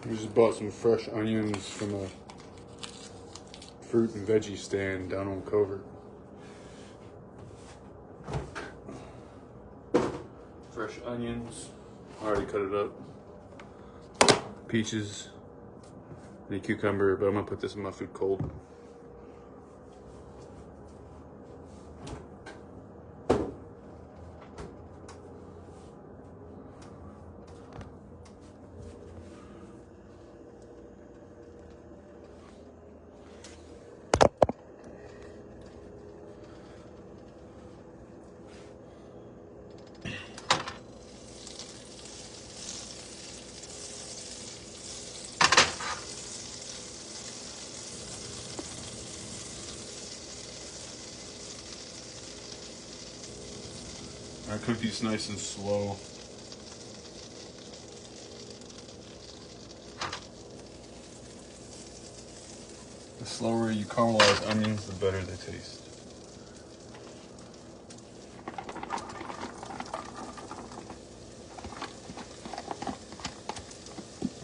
We just bought some fresh onions from a fruit and veggie stand down on Covert. Fresh onions. I already cut it up. Peaches. Any cucumber, but I'm gonna put this in my food cold. I cook these nice and slow. The slower you caramelize onions, the better they taste.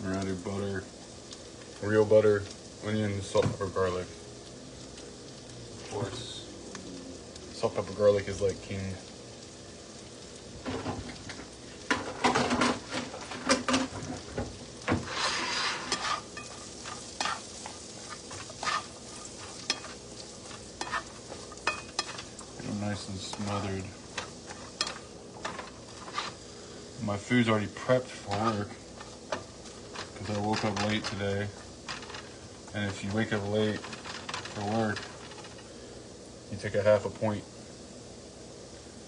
I'm gonna do butter, real butter, onion, salt, pepper, garlic. Of course, salt, pepper, garlic is like king. Nice and smothered. My food's already prepped for work because I woke up late today. And if you wake up late for work, you take a half a point.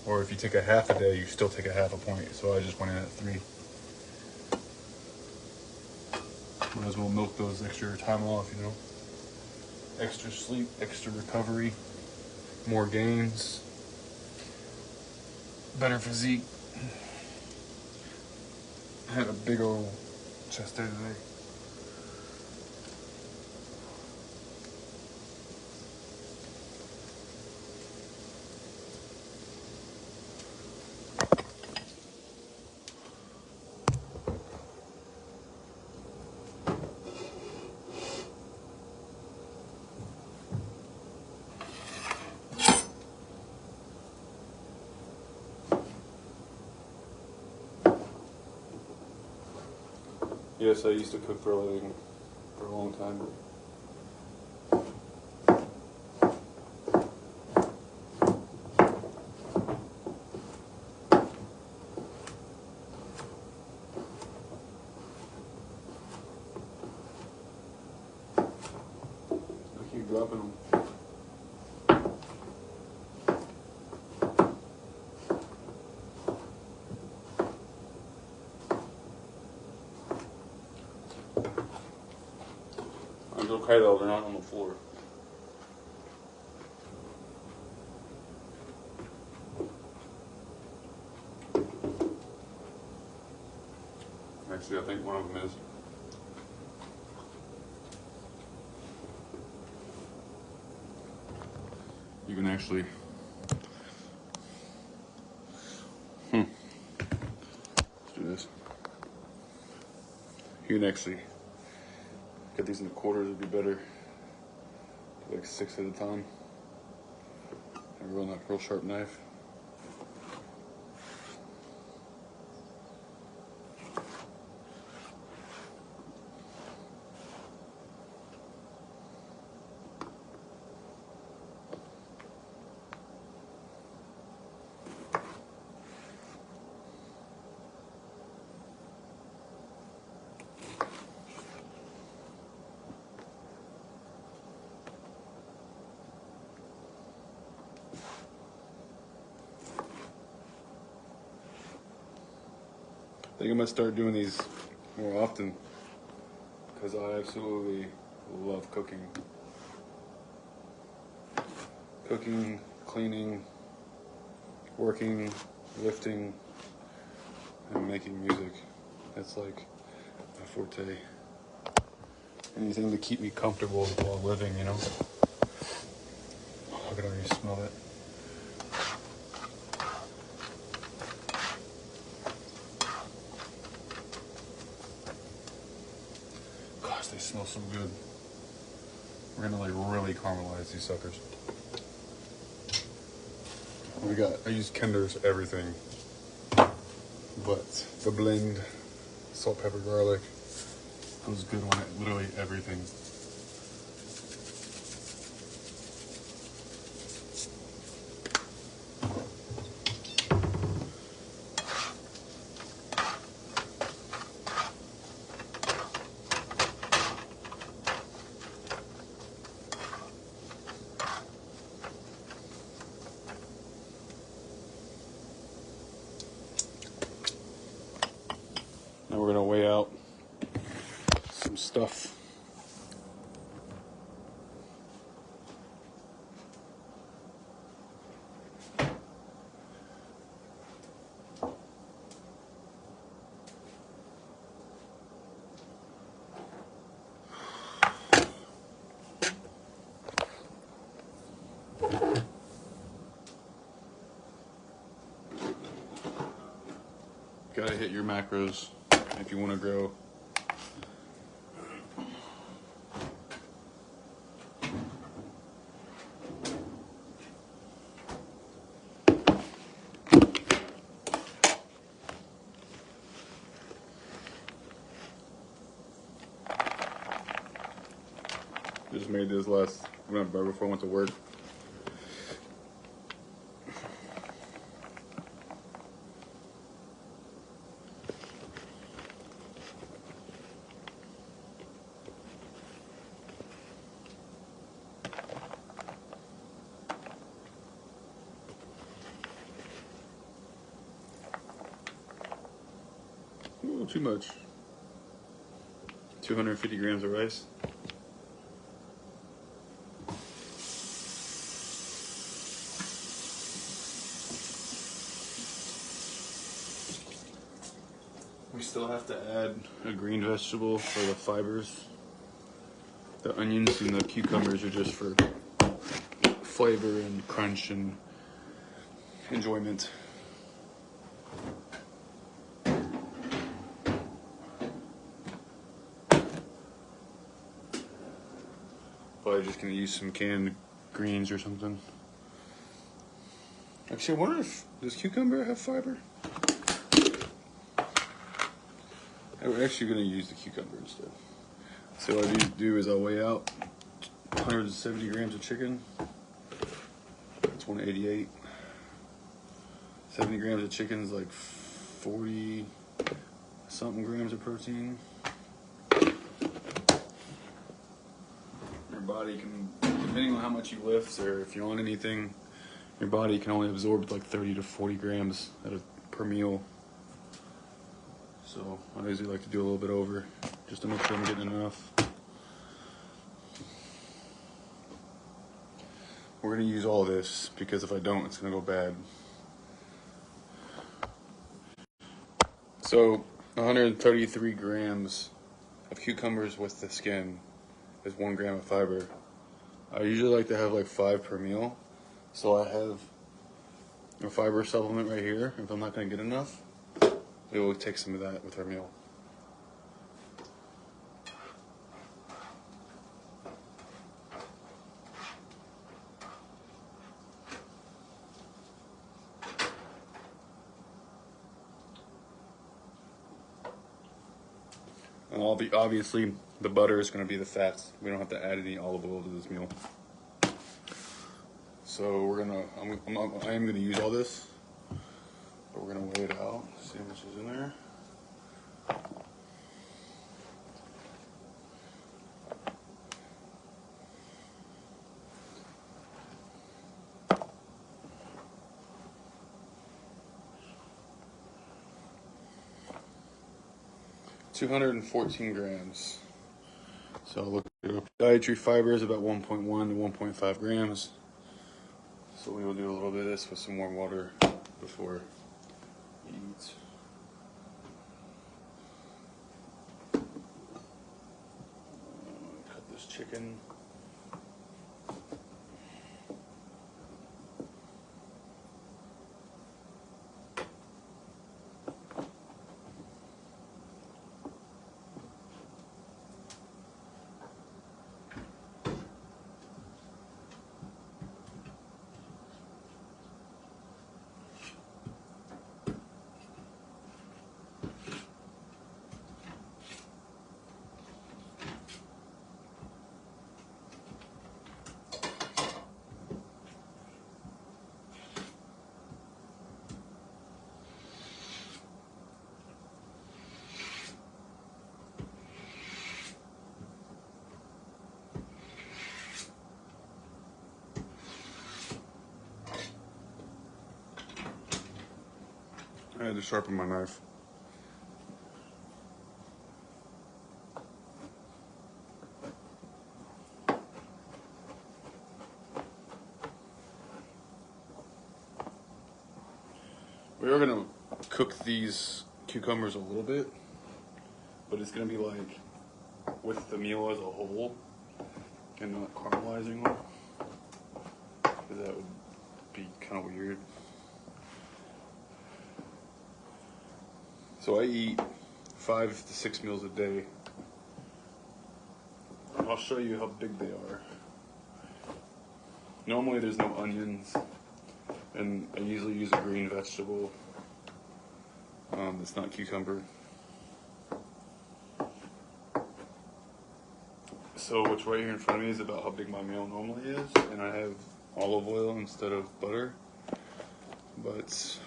Or if you take a half a day, you still take a half a point. So I just went in at 3. Might as well milk those extra time off, you know. Extra sleep, extra recovery, more gains. Better physique. I had a big old chest day today. Yes, I used to cook for a living for a long time. I keep dropping them. It's okay though, they're not on the floor. Actually, I think one of them is. You can actually... Let's do this. You can actually cut these into quarters, would be better. Like 6 at a time. A real sharp knife. I think I'm gonna start doing these more often because I absolutely love cooking. Cooking, cleaning, working, lifting, and making music. That's like my forte. Anything to keep me comfortable while living, you know? I can already smell it. smells so good. We're gonna like really caramelize these suckers. I use Kinder's everything, but the blend, salt, pepper, garlic, goes good on it, literally everything. Now we're gonna weigh out some stuff. Gotta hit your macros if you want to grow. Just made this right before I went to work. Ooh, too much. 250 grams of rice. We still have to add a green vegetable for the fibers. The onions and the cucumbers are just for flavor and crunch and enjoyment. Probably just gonna use some canned greens or something. Actually, I wonder if, does cucumber have fiber? I'm actually gonna use the cucumber instead. So what I do is I'll weigh out 170 grams of chicken. That's 188. 70 grams of chicken is like 40 something grams of protein. Your body can, depending on how much you lift or if you're on anything, your body can only absorb like 30 to 40 grams per meal. So I usually like to do a little bit over just to make sure I'm getting enough. We're gonna use all this because if I don't, it's gonna go bad. So 133 grams of cucumbers with the skin is 1 gram of fiber. I usually like to have like 5 per meal. So I have a fiber supplement right here. If I'm not gonna get enough, we will take some of that with our meal. And obviously, the butter is going to be the fats. We don't have to add any olive oil to this meal. So I am gonna use all this, but we're gonna weigh it out. See how much is in there. $214 grams. So look, dietary fiber is about 1.1 to 1.5 grams. So we will do a little bit of this with some warm water before you eat. Cut this chicken. I had to sharpen my knife. We are gonna cook these cucumbers a little bit, but it's gonna be like with the meal as a whole and not caramelizing them, because that would be kind of weird. So I eat 5 to 6 meals a day. I'll show you how big they are. Normally there's no onions, and I usually use a green vegetable that's not cucumber. So what's right here in front of me is about how big my meal normally is, and I have olive oil instead of butter, but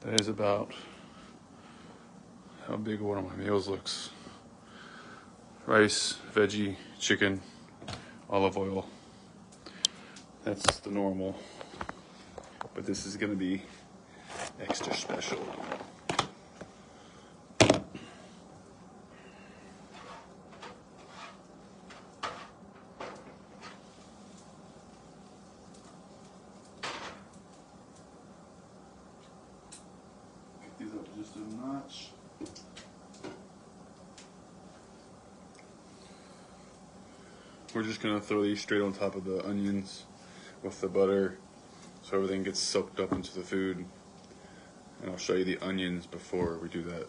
that is about how big one of my meals looks. Rice, veggie, chicken, olive oil. That's the normal, but this is gonna be extra special. Pick these up just a notch. We're just gonna throw these straight on top of the onions with the butter so everything gets soaked up into the food. And I'll show you the onions before we do that.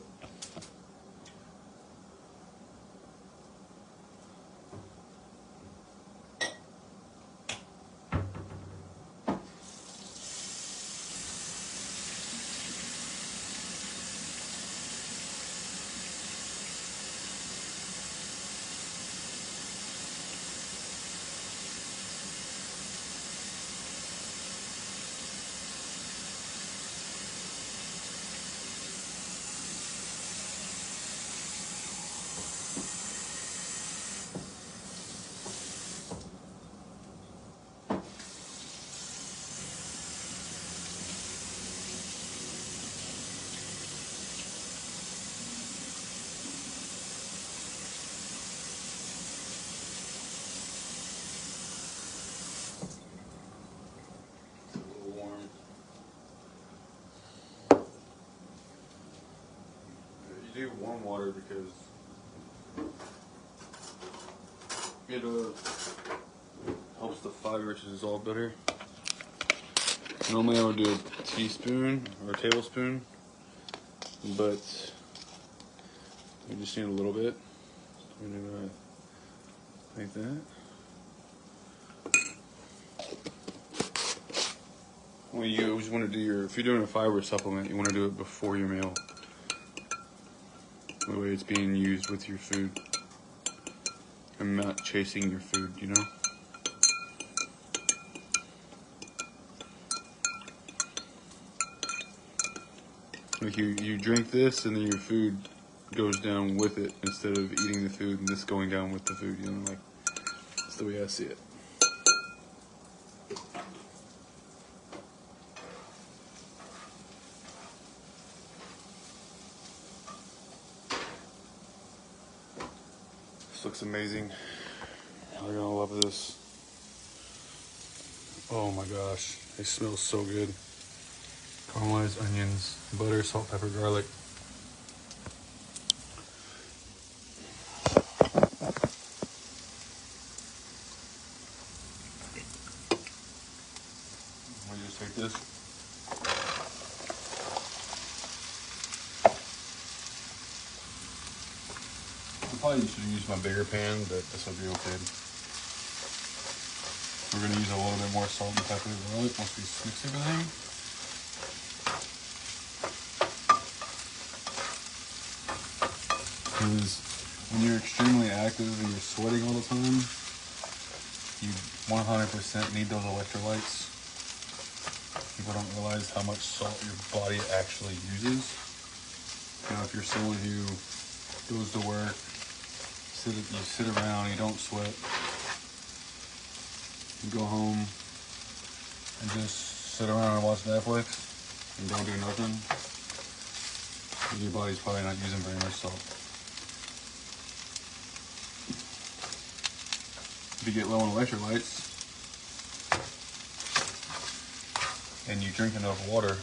Do warm water because it helps the fiber to dissolve better. Normally I would do a teaspoon or a tablespoon, but we just need a little bit. So we're gonna like that. Well, you always want to do if you're doing a fiber supplement, you want to do it before your meal. The way it's being used with your food and not chasing your food, you know? Like you drink this and then your food goes down with it instead of eating the food and this going down with the food, you know? Like, that's the way I see it. This looks amazing. You're gonna love this. Oh my gosh, it smells so good. Caramelized onions, butter, salt, pepper, garlic. Let me just take this. I probably should use my bigger pan, but this will be okay. We're going to use a little bit more salt and pepper and garlic once we mix everything. Because when you're extremely active and you're sweating all the time, you 100% need those electrolytes. People don't realize how much salt your body actually uses. You know, if you're someone who goes to work, you sit around, you don't sweat, you go home and just sit around and watch Netflix, and don't do nothing, your body's probably not using very much salt. If you get low on electrolytes and you drink enough water,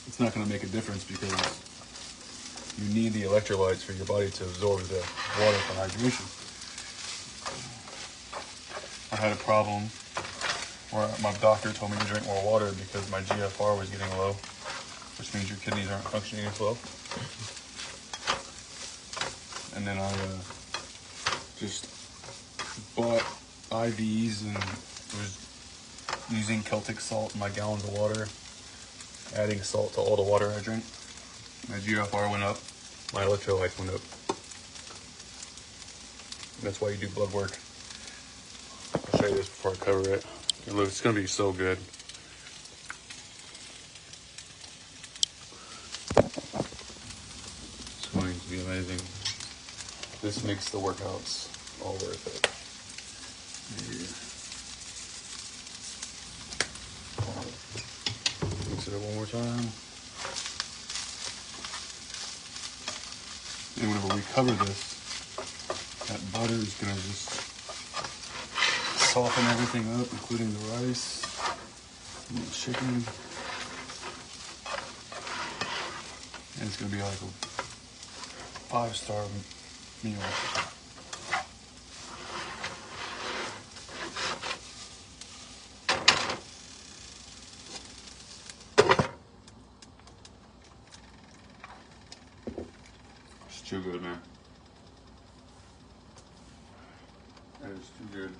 it's not going to make a difference because you need the electrolytes for your body to absorb the water for hydration. I had a problem where my doctor told me to drink more water because my GFR was getting low, which means your kidneys aren't functioning as well. And then I just bought IVs and was using Celtic salt in my gallons of water, adding salt to all the water I drink. My GFR went up, my electrolytes went up. That's why you do blood work. I'll show you this before I cover it. Look, it's gonna be so good. It's going to be amazing. This makes the workouts all worth it. Mix it up one more time. And whenever we cover this, that butter is gonna just soften everything up, including the rice and the chicken. And it's gonna be like a 5-star meal. It's too good, man. That is too good.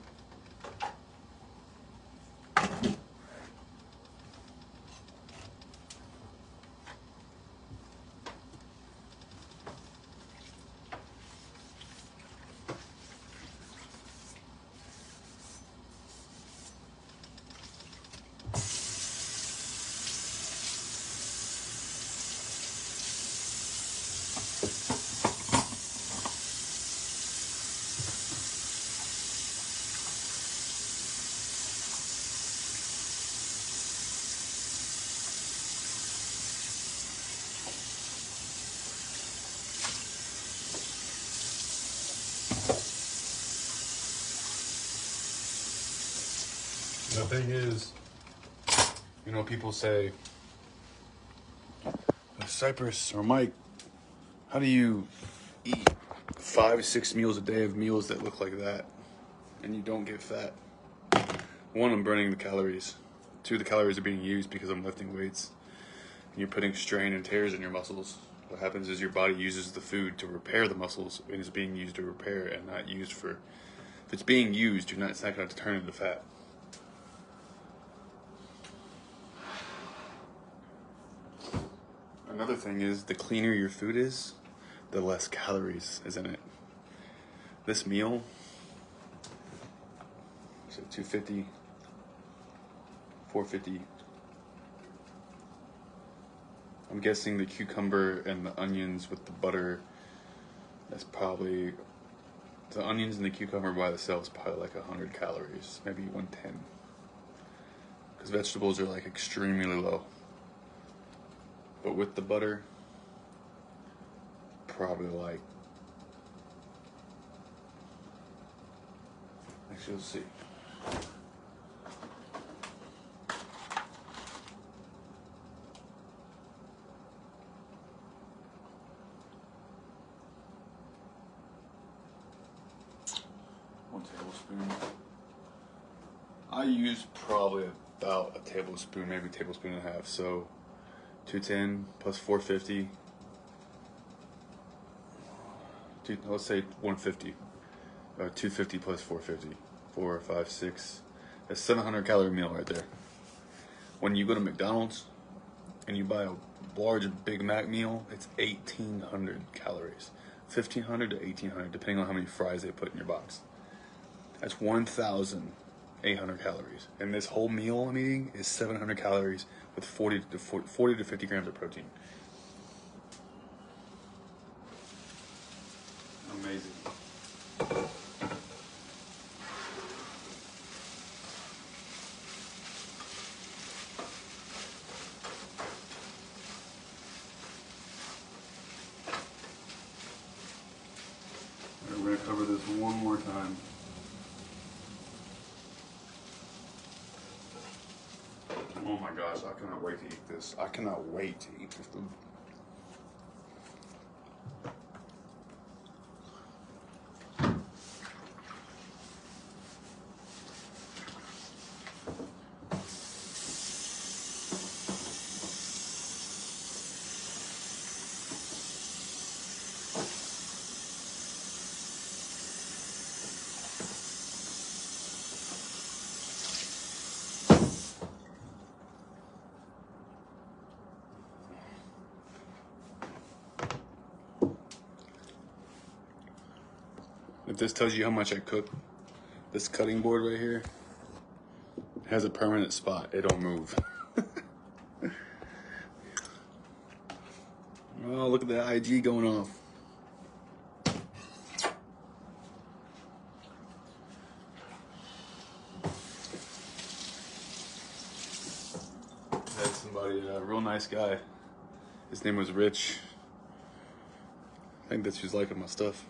The thing is, you know, people say, Cypress or Mike, how do you eat 5 or 6 meals a day of meals that look like that and you don't get fat? One, I'm burning the calories. 2, the calories are being used because I'm lifting weights. And you're putting strain and tears in your muscles. What happens is your body uses the food to repair the muscles, and it's being used to repair and not used for. If it's being used, it's not going to turn into fat. Another thing is, the cleaner your food is, the less calories is in it. This meal, so 250, 450. I'm guessing the cucumber and the onions with the butter, that's probably, the onions and the cucumber by themselves probably like 100 calories, maybe 110. Because vegetables are like extremely low. But with the butter, probably like, actually, let's see. One tablespoon. I use probably about a tablespoon, maybe a tablespoon and a half. So 210 plus 450. Let's say 150. 250 plus 450. 4, 5, 6. That's 700 calorie meal right there. When you go to McDonald's and you buy a large Big Mac meal, it's 1,800 calories. 1,500 to 1,800, depending on how many fries they put in your box. That's 1,800 calories. And this whole meal I'm eating is 700 calories with 40 to 50 grams of protein. Amazing. Oh my gosh, I cannot wait to eat this. I cannot wait to eat this food. If this tells you how much I cook, this cutting board right here has a permanent spot. It don't move. Oh, look at that IG going off. I had somebody, a real nice guy. His name was Rich. I think that's who's liking my stuff.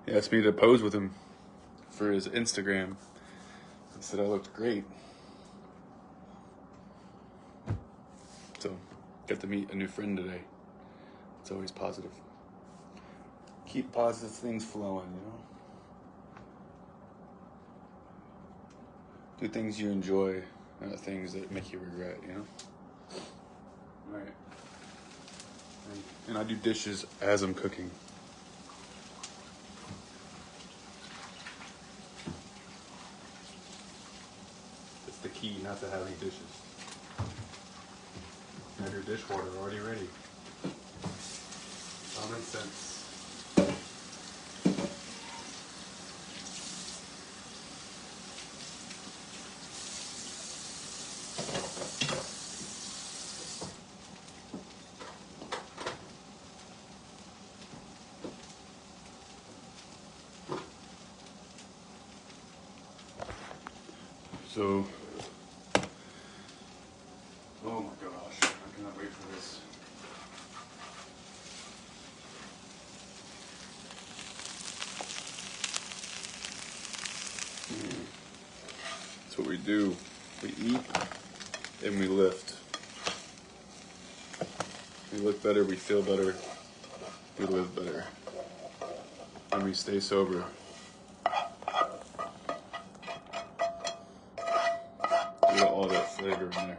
He asked me to pose with him for his Instagram. He said I looked great. So, got to meet a new friend today. It's always positive. Keep positive things flowing, you know? Do things you enjoy, not things that make you regret, you know? Alright. And I do dishes as I'm cooking. It's the key not to have any dishes. Have your dishwater already ready. Common sense. So, oh my gosh, I cannot wait for this. That's what we do. We eat and we lift. We look better, we feel better, we live better. And we stay sober. We got all that flavor in there.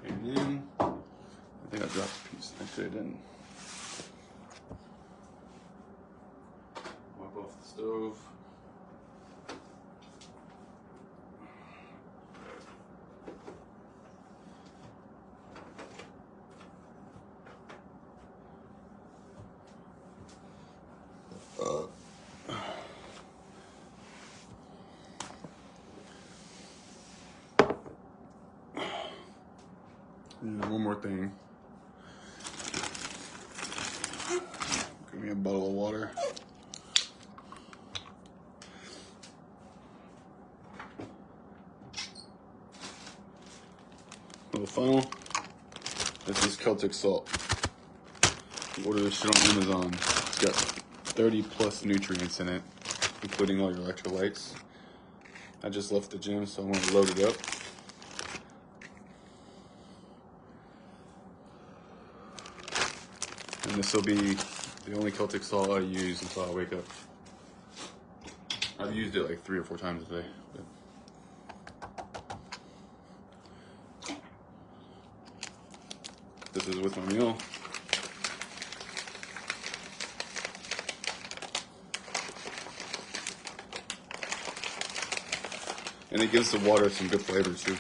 And then, I think I dropped a piece. Actually, I didn't. Wipe off the stove. And one more thing. Give me a bottle of water. Little funnel. This is Celtic salt. Order this shit on Amazon. It's got 30 plus nutrients in it, including all your electrolytes. I just left the gym, so I want to load it up. And this will be the only Celtic salt I use until I wake up. I've used it like 3 or 4 times a day. This is with my meal. And it gives the water some good flavor too.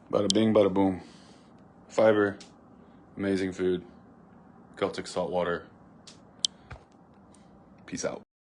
Bada bing, bada boom. Fiber, amazing food, Celtic salt water. Peace out.